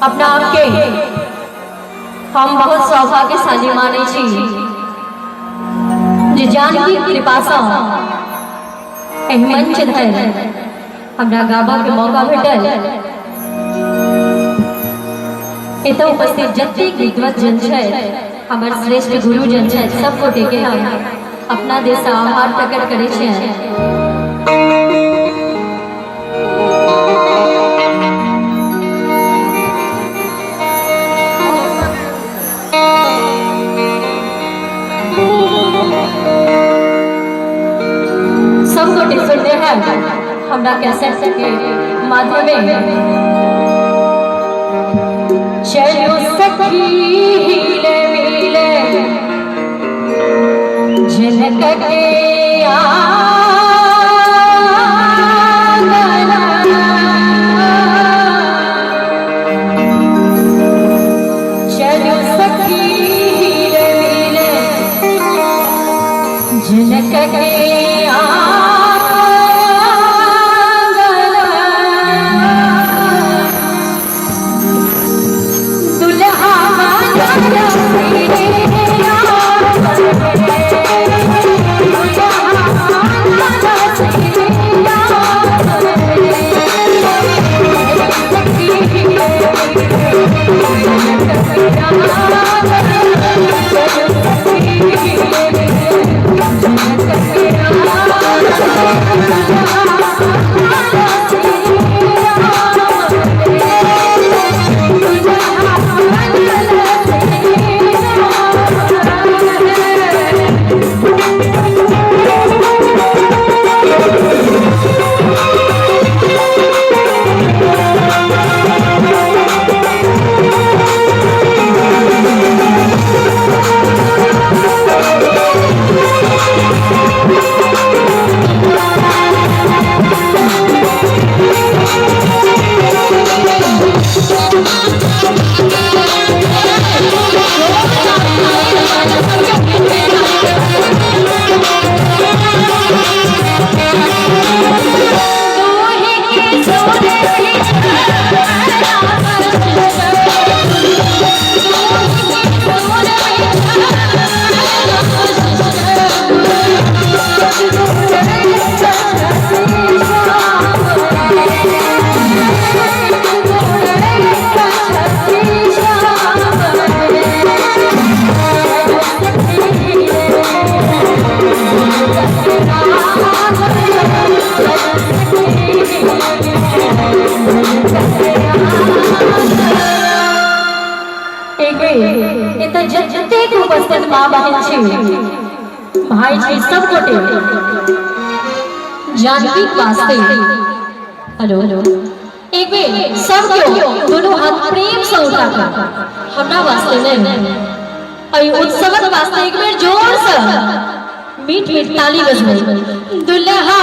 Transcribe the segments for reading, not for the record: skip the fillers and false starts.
अपना आपके हम बहुत सौभाग्यशाली माने छी जे जानकी कृपा से एहि मंच धरि हमरा गाबा के मौका भेटल। एतऽ उपस्थित जतेक विद्वत जन छथि, हमर श्रेष्ठ गुरुजन छथि, सब गोटे के हम अपना दिल से आभार प्रकट करै छियनि। सब गोटे सुनते हैं हमरा कैसेट के माध्यम में। चलो सखी हिले मिले झलक के चलो सखी हिले मिले झलक के जतेक उपस्थित माँ बहन छी, भाई छी, सब गोटे जानकी वास्ते हेलो एक बेर सब केओ दोनों हाथ प्रेम से उठा कर हमरा वास्ते नहीं अई उत्सव वास्ते एक बेर जोर से मीठ मीठ ताली बजबै। दुल्हा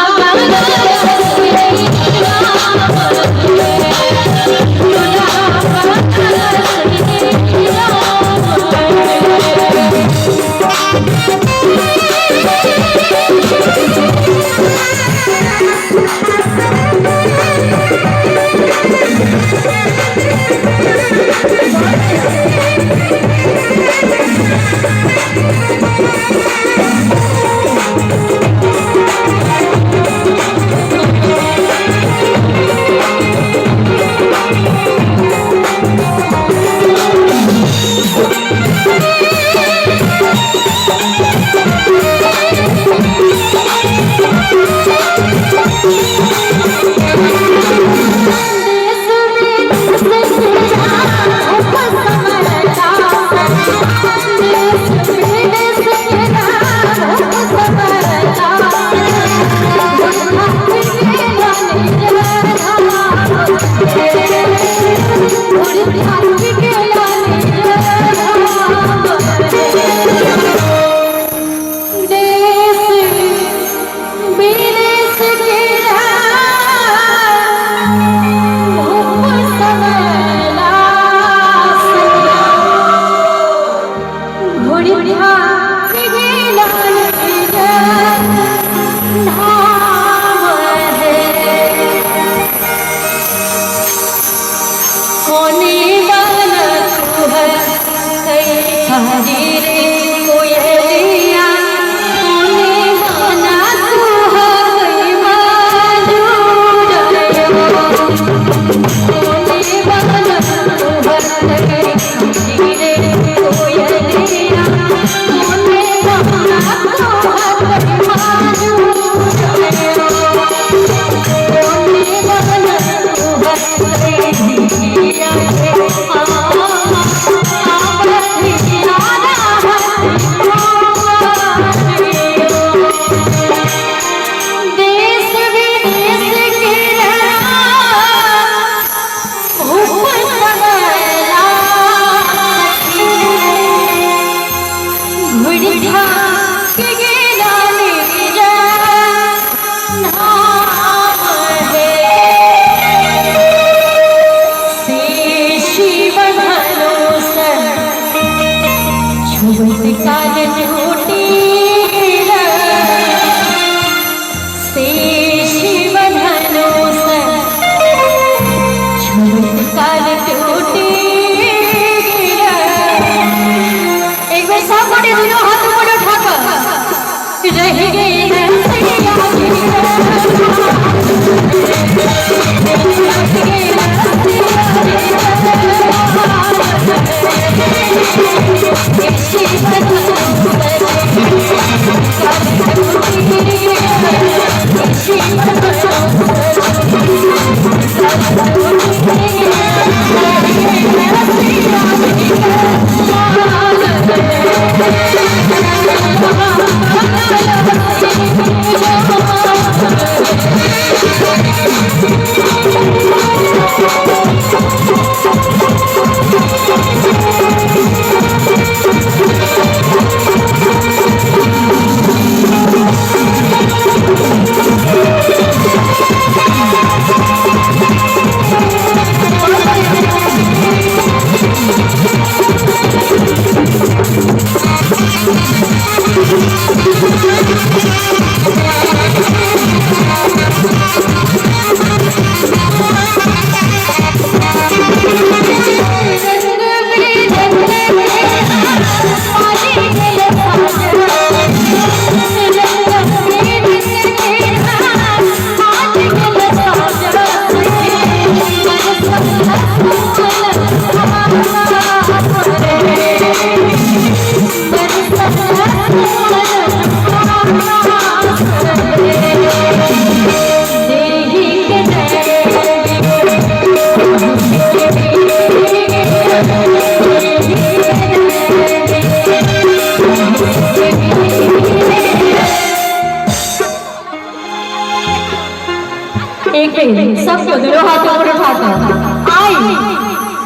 एक बेर सबको दोनों हाथों पर उठाकर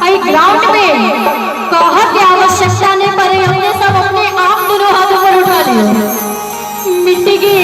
आई ग्राउंड में कहत की आवश्यकता नहीं पड़े, हमने सब अपने आप दोनों हाथों पर उठा लिए। मिट्टी की